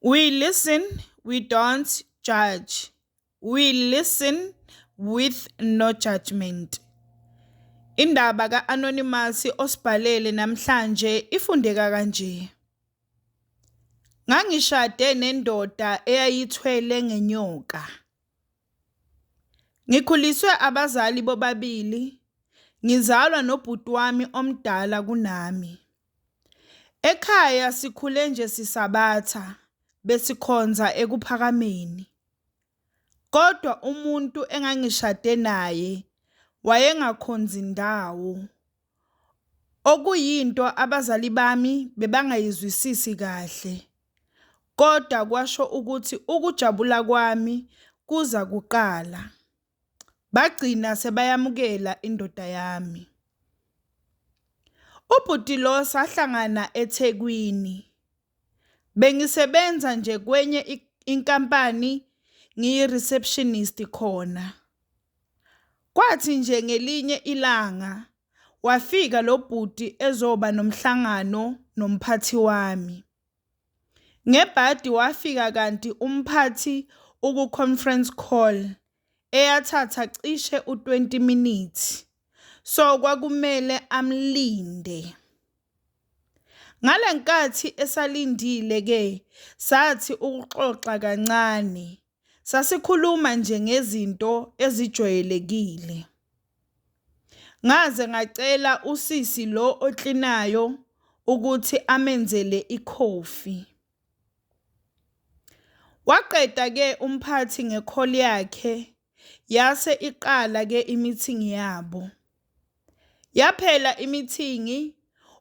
We listen, we don't judge. We listen with no judgment. Indaba ka-Anonymous osibhalele namhlanje ifundeka kanje. Ngangishade nendoda eyayithwele ngenyoka. Ngikhuliswe abazali bobabili. Ngizalwa nobhuti wami omdala kunami. Ekhaya sikhule nje sisabatha besikhonza ekuphakameni. Kodwa umuntu engangishade naye wayengakhonzi ndawo. Okuyinto abazali bami bebangayizwisisi kahle. Kodwa kwasho ukuthi ukujabula kwami kuza kuqala. Bagcina sebayamukela indoda yami. Ubhuti lo sahlangana eThekwini. Bengisebenza nje kwenye inkampani ngiyi-receptionist khona. Kwathi nje ngelinye ilanga wafika lo bhuti ezoba nomhlangano nomphathi wami. Ngebhadi wafika kanti umphathi uku-conference call eyathatha cishe u-20 minutes. So kwakumele amlinde. Ngalenkathi esalindile ke sathi ukuxoxa kancane. Sasikhuluma nje ngezinto ezijwayelekile. Ngaze ngacela usisi lo oklinayo ukuthi amenzele ikhofi. Waqeda ke umphathi ngekholi yakhe yase iqala ke imeeting yabo. Yaphela imeeting,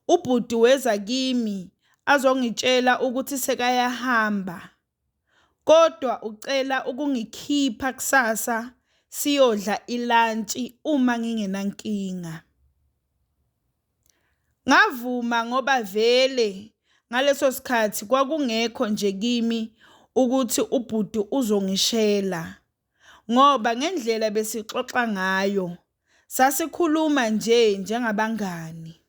ubhuti weza kimi azongitshela ukuthi sekayahamba. Kodwa ucela ukungikhipha kusasa siyodla ilunch uma ngingenankinga. Ngavuma ngoba vele ngaleso sikhathi kwakungekho nje kimi ukuthi ubhuti uzongishela. Ngoba ngendlela besixoxa ngayo sasikhuluma nje njengabangani.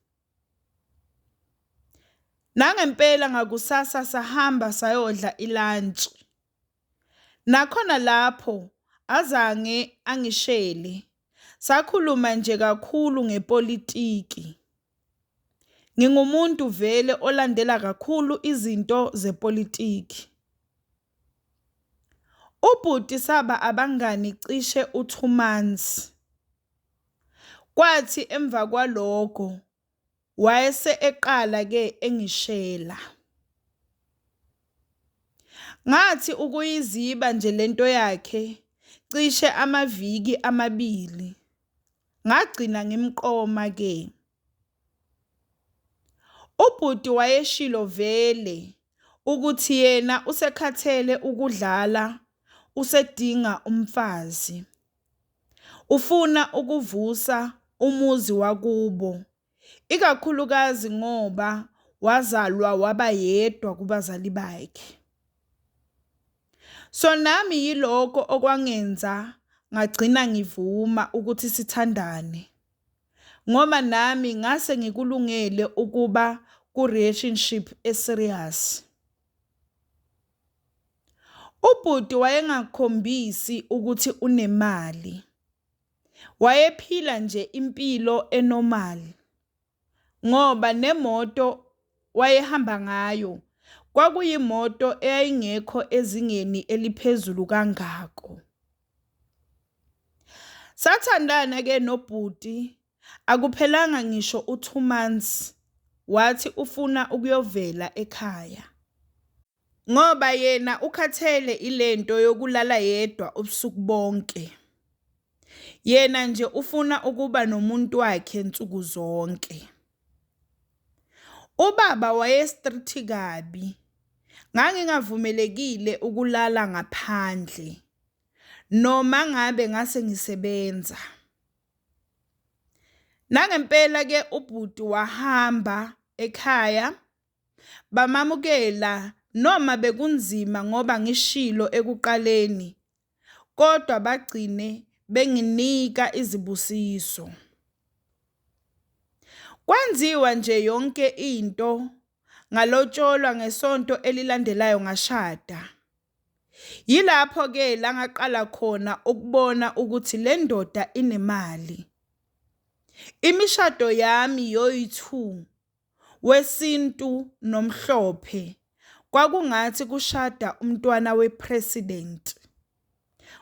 Nangempela ngakusasa sahamba sayodla ilunch. Nakhona lapho azange angishele. Sakhuluma nje kakhulu ngepolitiki. Ngingumuntu vele olandela kakhulu izinto zepolitiki. Ubhuti saba abangani cishe u2 months. Kwathi emva kwalokho wayese eqala ke engishela. Ngathi ukuyiziba nje lento yakhe cishe amaviki amabili. Ngagcina ngimqoma ke. Ubhuti wayeshilo vele ukuthi yena usekhathele ukudlala, usedinga umfazi. Ufuna ukuvusa umuzi wakubo. Ikakhulukazi ngoba wazalwa waba yedwa kubazali bakhe. So nami yiloko okwangenza ngagcina ngivuma ukuthi sithandane. Ngoba nami ngase ngikulungele ukuba ku-relationship eserious. Ubhuti wayengakhombisi ukuthi unemali. Wayephila nje impilo enormal. Ngoba nemoto wayehamba ngayo kwakuyimoto eyayingekho ezingeni eliphezulu kangako. Sathandana ke nobhuti akuphelanga ngisho u2 months wathi ufuna ukuyovela ekhaya. Ngoba yena ukhathele ilento yokulala yedwa ubusuku bonke. Yena nje ufuna ukuba nomuntu wakhe insuku zonke. Ubaba wayestrict kabi. Ngangingavumelekile ukulala ngaphandle noma ngabe ngase ngisebenza. Nangempela ke ubhuti wahamba ekhaya. Bamamukela noma bekunzima ngoba ngishilo ekuqaleni. Kodwa bagcine benginika izibusiso. Kwenziwa nje yonke into ngalotsholwa ngesonto elilandelayo ngashada. Yilapho-ke la ngaqala khona ukubona ukuthi le ndoda inemali. Imishado yami yoyi-2 wesintu nomhlophe kwakungathi kushada umntwana wepresident.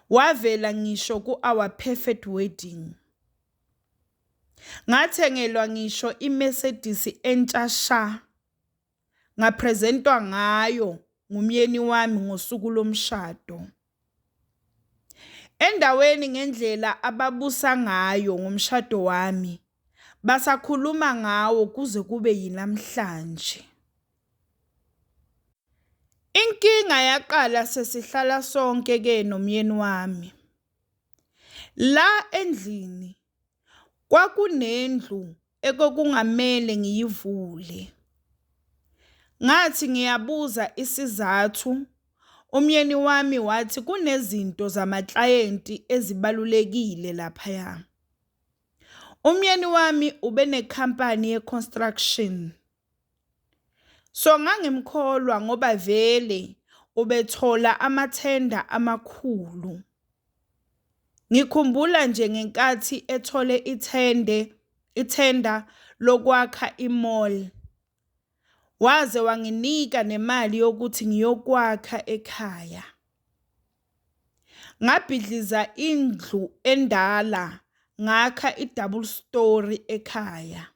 Wavela ngisho ku-Our Perfect Wedding. Ngathengelwa ngisho iMercedes entsha ngapresentwa ngayo ngumyeni wami ngosuku lomshado. Endaweni ngendlela ababusa ngayo ngomshado wami basakhuluma ngawo kuze kube yinamhlanje. Inkinga yaqala sesihlala sonke nomyeni wami. La endlini kwakunendlu ekokungamele ngiyivule. Ngathi ngiyabuza isizathu, umyeni wami wathi kunezinto zamaklayenti ezibalulekile laphaya. Umyeni wami ubenekhampani ye-construction. So ngangimkholwa ngoba vele ubethola amathenda amakhulu. Ngikhumbula nje ngenkathi ethole ithenda lokwakha imall. Waze wanginika nemali yokuthi ngiyokwakha ekhaya. Ngabhidliza indlu endala ngakha i-double story ekhaya.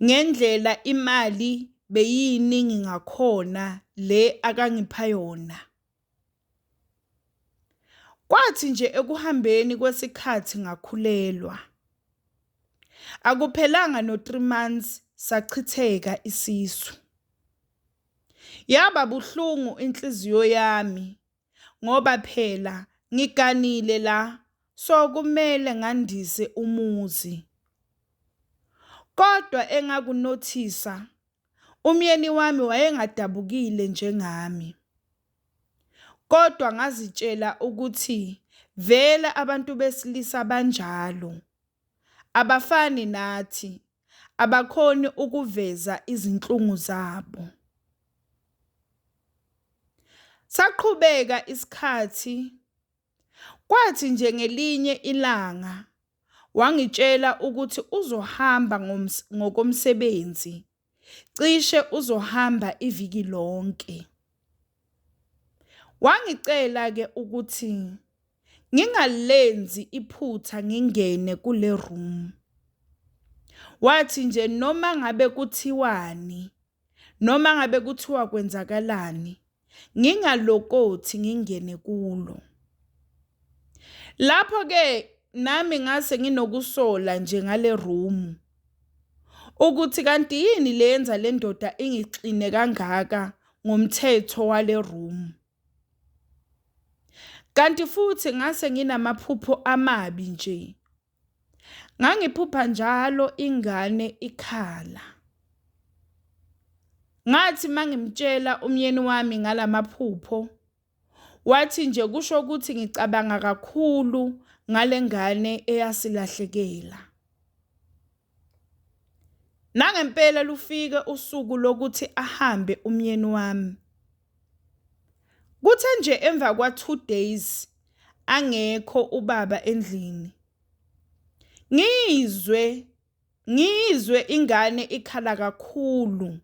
Ngendlela imali beyiningi ngakhona le akangipha yona. Kwathi nje ekuhambeni kwesikhathi ngakhulelwa. Akuphelanga no-3 months sachitheka isisu. Yaba buhlungu inhliziyo yami ngoba phela ngiganile la, so kumele ngandise umuzi. Kodwa engakunothisa, umyeni wami wayengadabukile njengami. Kodwa ngazitshela ukuthi vele abantu besilisa banjalo. Abafani nathi, abakhoni ukuveza izinhlungu zabo. Saqhubeka isikhathi. Kwathi nje ngelinye ilanga wangitshela ukuthi uzohamba ngokomsebenzi. Cishe uzohamba iviki lonke. Wangicela-ke ukuthi ngingalenzi iphutha ngingene kule room. Wathi nje noma ngabe kuthiwani, noma ngabe kuthiwa kwenzakalani, ngingalokothi ngingene kulo. Lapho-ke nami ngase nginokusola nje ngale room. Ukuthi kanti yini lenza le ndoda ingixine kangaka ngomthetho wale room. Kanti futhi ngase nginamaphupho amabi nje. Ngangiphupha njalo ingane ikhala. Ngathi mangimtshela umyeni wami ngalamaphupho, wathi nje kusho ukuthi ngicabanga kakhulu ngale ngane eyasilahlekela. Nangempela lufike usuku lokuthi ahambe umyeni wami. Kuthe nje emva kwa2 days angekho ubaba endlini. Ngizwe ingane ikhala kakhulu.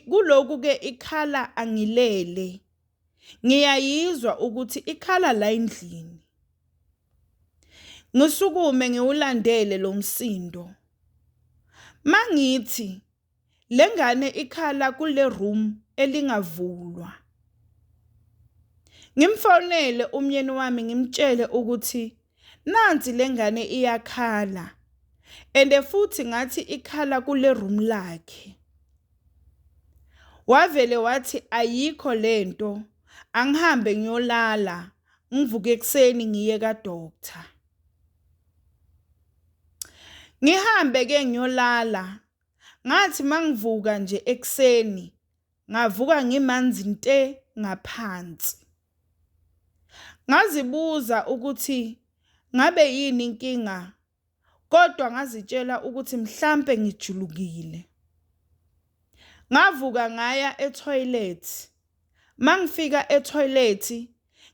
Kuloku-ke ikhala angilele. Ngiyayizwa ukuthi ikhala la endlini. Ngisukume ngiwulandele lo msindo. Mangithi lengane ikhala kule room elingavulwa. Ngimfonele umyeni wami ngimtshele ukuthi nansi lengane iyakhala. Ende futhi ngathi ikhala kule room lakhe. Wavele wathi ayikho lento, angihambe ngiyolala, ngivuke ekseni ngiye ka-doctor. Ngihambe-ke ngiyolala. Ngathi mangivuka nje ekseni, ngavuka ngimanzi nte ngaphansi. Ngazibuza ukuthi ngabe yini inkinga, kodwa ngazitshela ukuthi mhlampe ngijulukile. Ngavuka ngaya etoilet. Mangifika etoilet,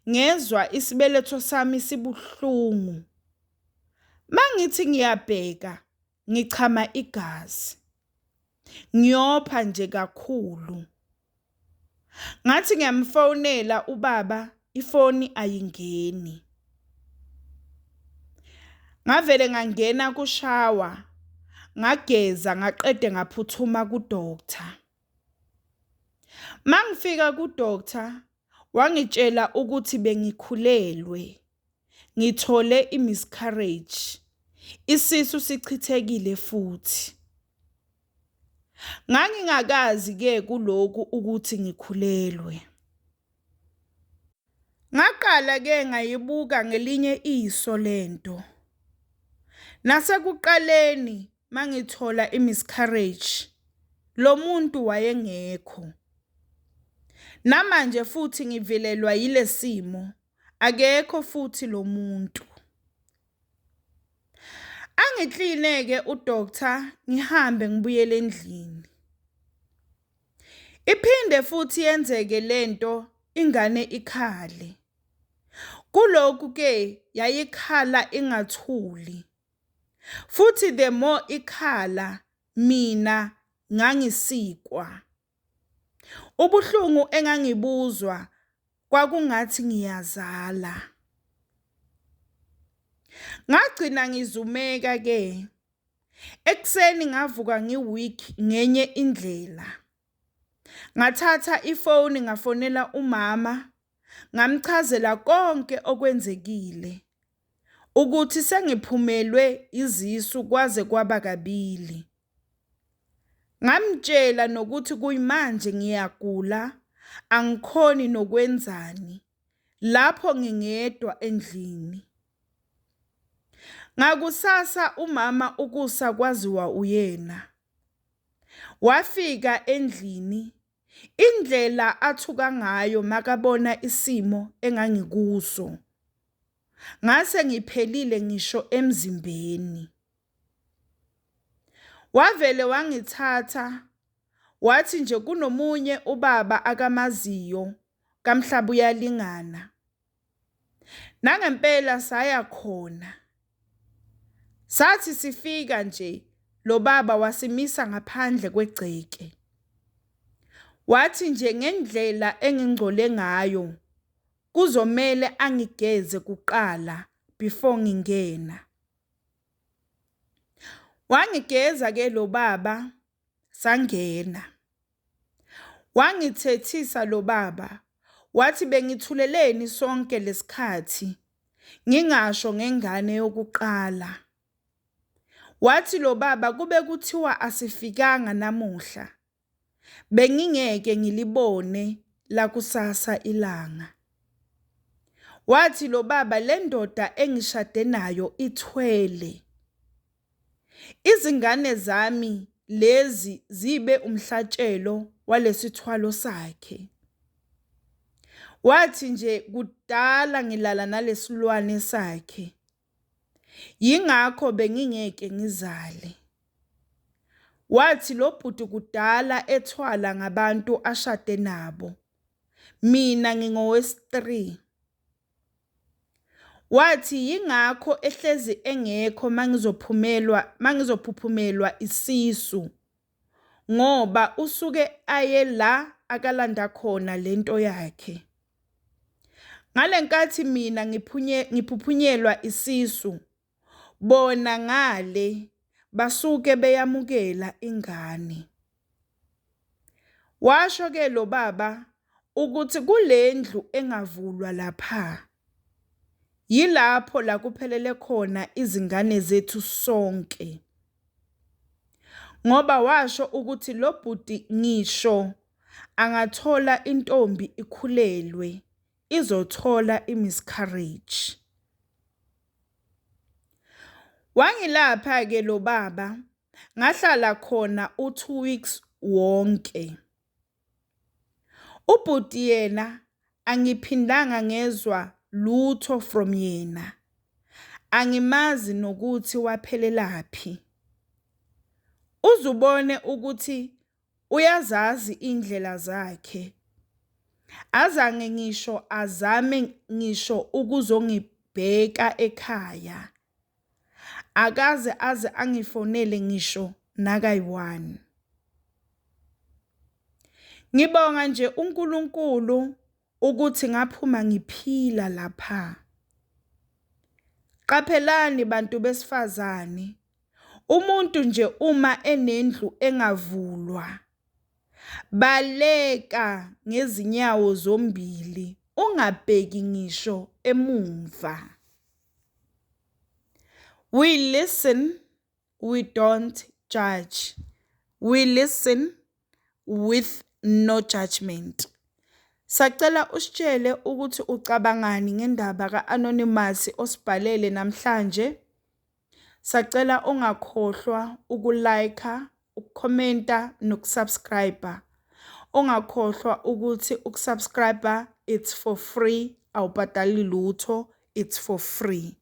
ngezwa isibeletho sami sibuhlungu. Mangithi ngiyabheka, ngichama igazi. Ngiyopha nje kakhulu. Ngathi ngiyamfonela ubaba, ifoni ayingeni. Ngavele ngangena kushawa, ngageza, ngaqede ngaphuthuma ku-doctor. Mangifika ku-doctor, wangitshela ukuthi bengikhulelwe. Ngithole i-miscarriage. Isisu sichithekile futhi. Ngangingakazi ke kulokhu ukuthi ngikhulelwe. Ngaqala ke ngayibuka ngelinye iso lento. Nasekuqaleni mangithola i-miscarriage, lo muntu wayengekho. Namanje futhi ngivelelwa yile simo, akekho futhi lo muntu. Angiklineke u-doctor ngihambe ngibuyele endlini. Iphinde futhi yenzeke lento ingane ikhale. Kulokhu ke yayikhala ingathuli. Futhi the more ikhala mina ngangisikwa. Ubuhlungu engangibuzwa kwakungathi ngiyazala. Ngagcina ngizumeka ke. Ekseni ngavuka ngiweak ngenye indlela. Ngathatha ifoni ngafonela umama, ngamchazela konke okwenzekile. Ukuthi sengiphumelwe izisu kwaze kwaba kabili. Ngamtshela nokuthi kuyimanje ngiyagula, angikhoni nokwenzani, lapho ngingedwa endlini. Ngakusasa umama ukusa kwaziwa uyena. Wafika endlini, indlela athuka ngayo makabona isimo engangikuso. Ngase ngiphelile ngisho emzimbeni. Wavele wangithatha, wathi nje kunomunye ubaba akamaziyo, kaMhlaba uyalingana. Nangempela saya khona. Sathi sifika nje, lo baba wasimisa ngaphandle kwegceke. Wathi nje ngendlela engingcole ngayo, kuzomele angigeze kuqala before ngingena. Wangigeza ke lo baba, sangena. Wangithethisa lo baba, wathi bengithuleleni sonke lesikhathi, ngingasho ngengane yokuqala. Wathi lo baba kube kuthiwa asifikanga namuhla, bengingeke ngilibone la kusasa ilanga. Wathi lo baba le ndoda engishade nayo ithwele. Izingane zami lezi zibe umhlatshelo walesithwalo sakhe. Wathi nje kudala ngilala nalesilwane sakhe. Yingakho bengingeke ngizale. Wathi lo bhuti kudala ethwala ngabantu ashade nabo. Mina ngingowesi-3. Wathi yingakho ehlezi engekho mangizophuphumelwa isisu, ngoba usuke aye la akalanda khona lento yakhe. Ngalenkathi mina ngiphuphunyelwa isisu, bona ngale basuke beyamukela ingane. Washo ke lo baba ukuthi kulendlu engavulwa lapha, yilapho la kuphelele khona izingane zethu sonke. Ngoba washo ukuthi lo bhuti ngisho angathola intombi ikhulelwe, izothola i-miscarriage. Wangilapha ke lo baba, ngahlala khona u2 weeks wonke. Ubhuti yena angiphindanga ngezwa lutho from yena. Angimazi nokuthi waphelelaphi. Uzubone ukuthi uyazazi indlela zakhe. Azange ngisho azame ngisho ukuzongibheka ekhaya. Akaze aze angifonele ngisho nakayi-1. Ngibonga nje uNkulunkulu ukuthi ngaphuma ngiphila lapha. Qaphelani bantu besifazane, umuntu nje uma enendlu engavulwa, baleka ngezinyawo zombili, ungabheki ngisho emumva. We listen, we don't judge. We listen with no judgment. Sacela usitshele ukuthi ucabangani ngendaba ka-Anonymous osibhalele namhlanje. Sacela ungakhohlwa ukulike, ukukhomenta nokusubscribe. Ungakhohlwa ukuthi ukusubscribe it's for free, awubhadali lutho, it's for free.